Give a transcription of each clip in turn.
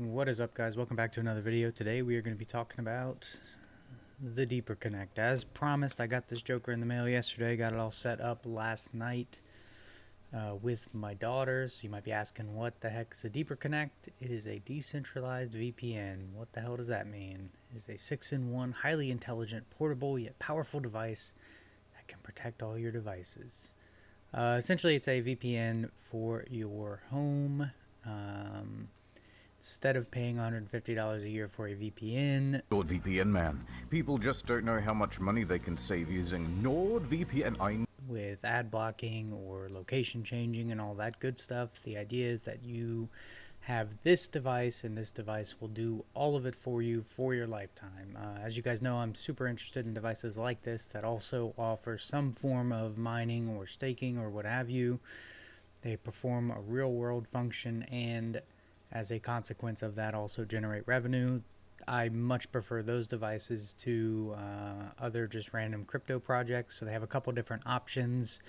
What is up, guys? Welcome back to another video. Today we are going to be talking about the Deeper Connect. As promised, I got this Joker in the mail yesterday. Got it all set up last night with my daughters. You might be asking, what the heck is a Deeper Connect? It is a decentralized VPN. What the hell does that mean? It is a 6-in-1, highly intelligent, portable, yet powerful device that can protect all your devices. Essentially, it's a VPN for your home. Instead of paying $150 a year for a VPN, NordVPN, man. People just don't know how much money they can save using NordVPN. with ad blocking or location changing and all that good stuff, the idea is that you have this device, and this device will do all of it for you for your lifetime. As you guys know, I'm super interested in devices like this that also offer some form of mining or staking or what have you. They perform a real world function, and as a consequence of that, also generate revenue. I much prefer those devices to other just random crypto projects. So they have a couple different options.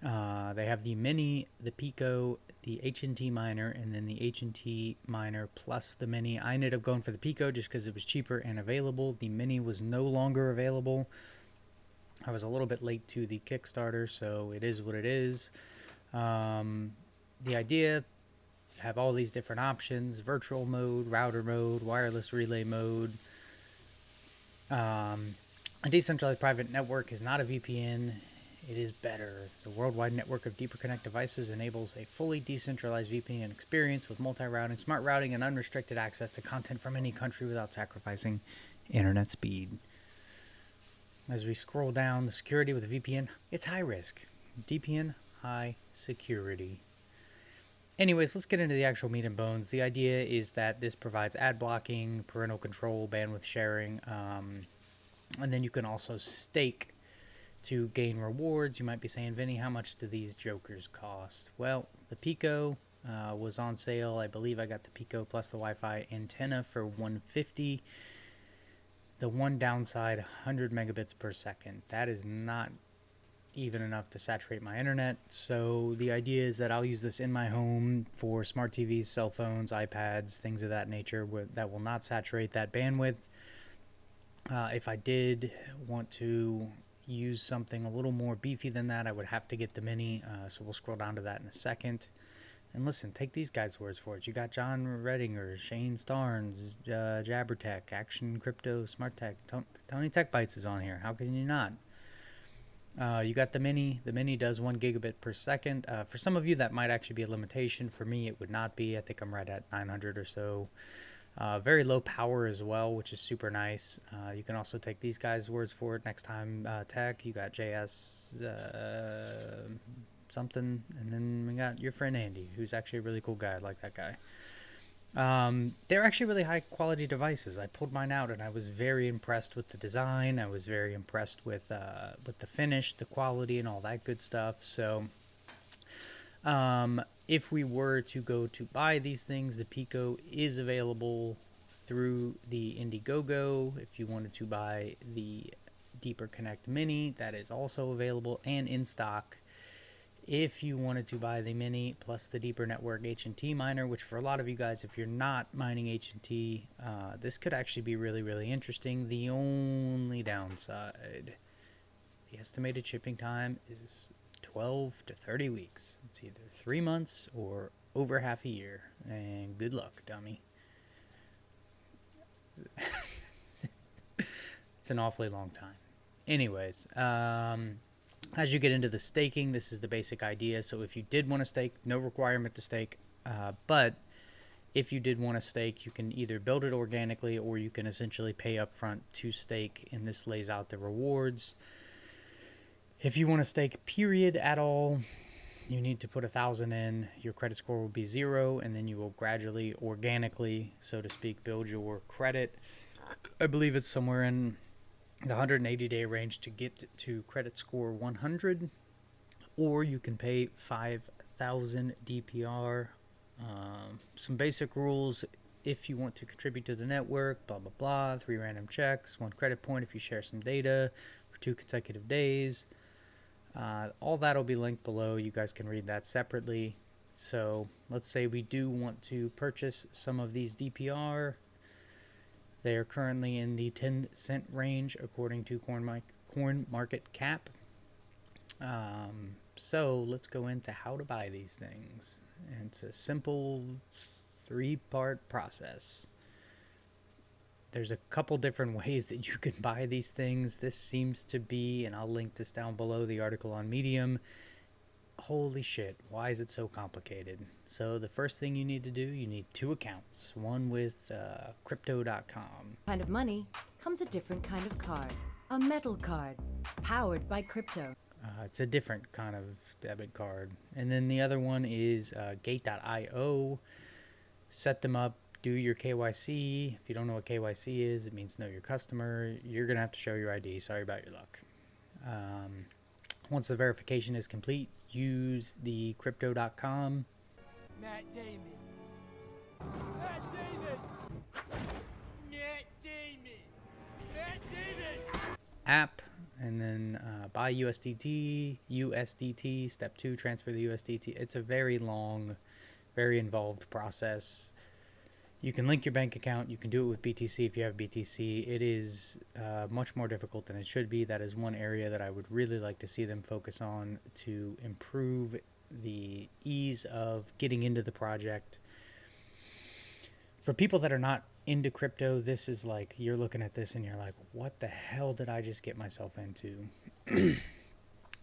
They have the Mini, the Pico, the HNT miner, and then the HNT miner plus the Mini. I ended up going for the Pico just because it was cheaper and available. The Mini was no longer available. I was a little bit late to the Kickstarter, so it is what it is. The idea, have all these different options: virtual mode, router mode, wireless relay mode. A decentralized private network is not a VPN. It is better. The worldwide network of Deeper Connect devices enables a fully decentralized VPN experience with multi-routing, smart routing, and unrestricted access to content from any country without sacrificing internet speed. As we scroll down, the security with a VPN, it's high risk. DPN, high security. Anyways, let's get into the actual meat and bones. The idea is that this provides ad blocking, parental control, bandwidth sharing, and then you can also stake to gain rewards. You might be saying, Vinny, how much do these jokers cost? Well, the Pico was on sale. I believe I got the Pico plus the Wi-Fi antenna for $150. The one downside, 100 megabits per second. That is not even enough to saturate my internet. So the idea is that I'll use this in my home for smart TVs, cell phones, iPads, things of that nature that will not saturate that bandwidth. If I did want to use something a little more beefy than that, I would have to get the Mini. So we'll scroll down to that in a second. And listen, take these guys' words for it. You got John Redinger, Shane Starnes, Jabbertech, Action Crypto, Smart Tech, Tony Tech Bytes is on here. How can you not? You got the Mini. The Mini does 1 gigabit per second. For some of you, that might actually be a limitation. For me, it would not be. I think I'm right at 900 or so. Very low power as well, which is super nice. You can also take these guys' words for it. Next Time Tech, you got JS something, and then we got your friend Andy, who's actually a really cool guy. I like that guy. They're actually really high quality devices. I pulled mine out and I was very impressed with the design. I was very impressed with the finish, the quality, and all that good stuff. So if we were to go to buy these things, the Pico is available through the Indiegogo. If you wanted to buy the Deeper Connect Mini, that is also available and in stock. If you wanted to buy the Mini plus the Deeper Network HNT miner, which for a lot of you guys, if you're not mining HNT, this could actually be really, really interesting. The only downside, the estimated shipping time is 12 to 30 weeks. It's either 3 months or over half a year. And good luck, dummy. It's an awfully long time. Anyways, as you get into the staking, this is the basic idea. So if you did want to stake, no requirement to stake, but if you did want to stake, you can either build it organically or you can essentially pay upfront to stake, and this lays out the rewards. If you want to stake period at all, you need to put 1,000 in. Your credit score will be 0, and then you will gradually, organically, so to speak, build your credit. I believe it's somewhere in the 180-day range to get to credit score 100, or you can pay 5,000 DPR. Some basic rules: if you want to contribute to the network, blah blah blah, 3 random checks, 1 credit point if you share some data for 2 consecutive days. All that will be linked below. You guys can read that separately. So let's say we do want to purchase some of these DPR. They are currently in the 10-cent range according to Coin Market Cap. So let's go into how to buy these things. And it's a simple 3-part process. There's a couple different ways that you can buy these things. This seems to be, and I'll link this down below, the article on Medium. Holy shit, why is it so complicated? So the first thing you need to do, you need 2 accounts. One with Crypto.com. Kind of money comes a different kind of card. A metal card, powered by crypto. It's a different kind of debit card. And then the other one is Gate.io. Set them up, do your KYC. If you don't know what KYC is, it means know your customer. You're going to have to show your ID. Sorry about your luck. Once the verification is complete, use the Crypto.com Matt Damon. Matt Damon. Matt Damon. Matt Damon. app, and then buy USDT, step 2, transfer the USDT. It's a very long, very involved process. You can link your bank account. You can do it with BTC if you have BTC. It is much more difficult than it should be. That is one area that I would really like to see them focus on to improve the ease of getting into the project. For people that are not into crypto, this is like, you're looking at this and you're like, what the hell did I just get myself into?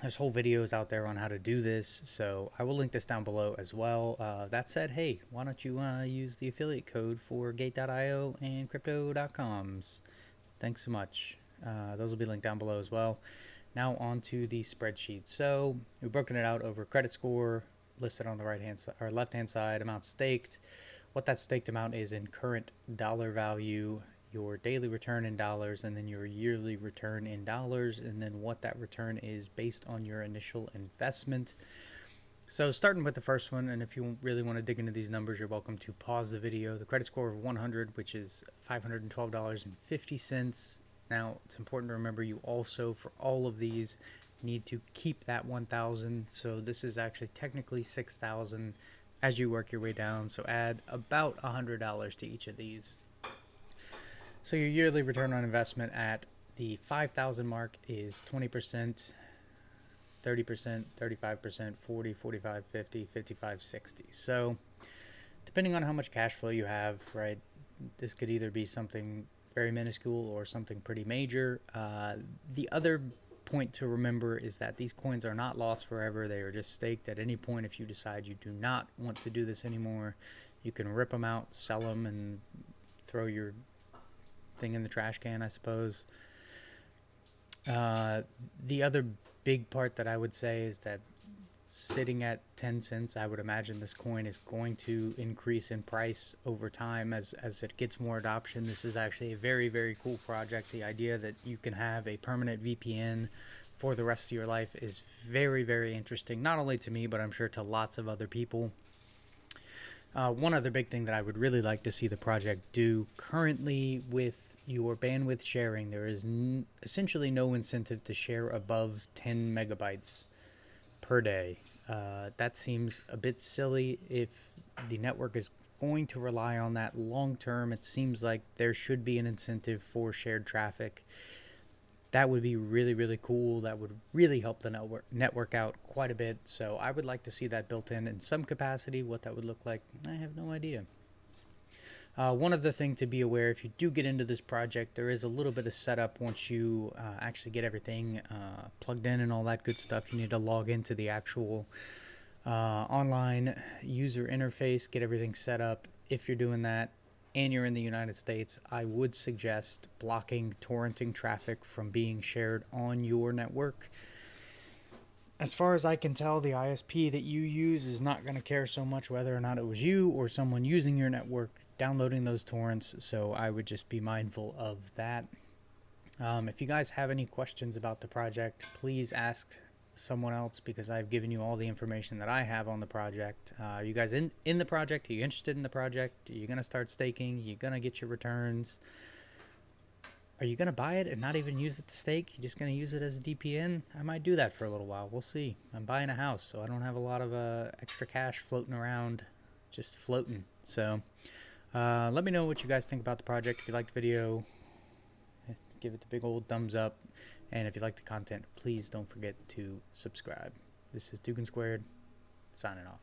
There's whole videos out there on how to do this, so I will link this down below as well. That said, hey, why don't you use the affiliate code for Gate.io and Crypto.coms? Thanks so much. Those will be linked down below as well. Now on to the spreadsheet. So we've broken it out over credit score, listed on the right-hand side or left-hand side, amount staked, what that staked amount is in current dollar value, your daily return in dollars, and then your yearly return in dollars, and then what that return is based on your initial investment. So starting with the first one, and if you really want to dig into these numbers, you're welcome to pause the video. The credit score of 100, which is $512.50. Now, it's important to remember you also, for all of these, need to keep that 1,000. So this is actually technically 6,000 as you work your way down. So add about $100 to each of these. So your yearly return on investment at the 5,000 mark is 20%, 30%, 35%, 40, 45, 50, 55, 60. So depending on how much cash flow you have, right, this could either be something very minuscule or something pretty major. The other point to remember is that these coins are not lost forever. They are just staked. At any point, if you decide you do not want to do this anymore, you can rip them out, sell them, and throw your thing in the trash can, I suppose. The other big part that I would say is that sitting at 10 cents, I would imagine this coin is going to increase in price over time as it gets more adoption. This is actually a very, very cool project. The idea that you can have a permanent VPN for the rest of your life is very, very interesting, not only to me, but I'm sure to lots of other people. One other big thing that I would really like to see the project do currently with your bandwidth sharing, there is essentially no incentive to share above 10 megabytes per day. That seems a bit silly. If the network is going to rely on that long term, it seems like there should be an incentive for shared traffic. That would be really, really cool. That would really help the network out quite a bit. So I would like to see that built in some capacity. What that would look like, I have no idea. One other thing to be aware, if you do get into this project, there is a little bit of setup once you actually get everything plugged in and all that good stuff. You need to log into the actual online user interface, get everything set up. If you're doing that and you're in the United States, I would suggest blocking torrenting traffic from being shared on your network. As far as I can tell, the ISP that you use is not going to care so much whether or not it was you or someone using your network downloading those torrents, so I would just be mindful of that. If you guys have any questions about the project, please ask someone else, because I've given you all the information that I have on the project. Are you guys in the project? Are you interested in the project? Are you going to start staking? Are you going to get your returns? Are you gonna buy it and not even use it to stake? You're just gonna use it as a DPN? I might do that for a little while. We'll see. I'm buying a house, so I don't have a lot of extra cash floating around, just floating. So let me know what you guys think about the project. If you liked the video, give it the big old thumbs up. And if you like the content, please don't forget to subscribe. This is Dugan Squared, signing off.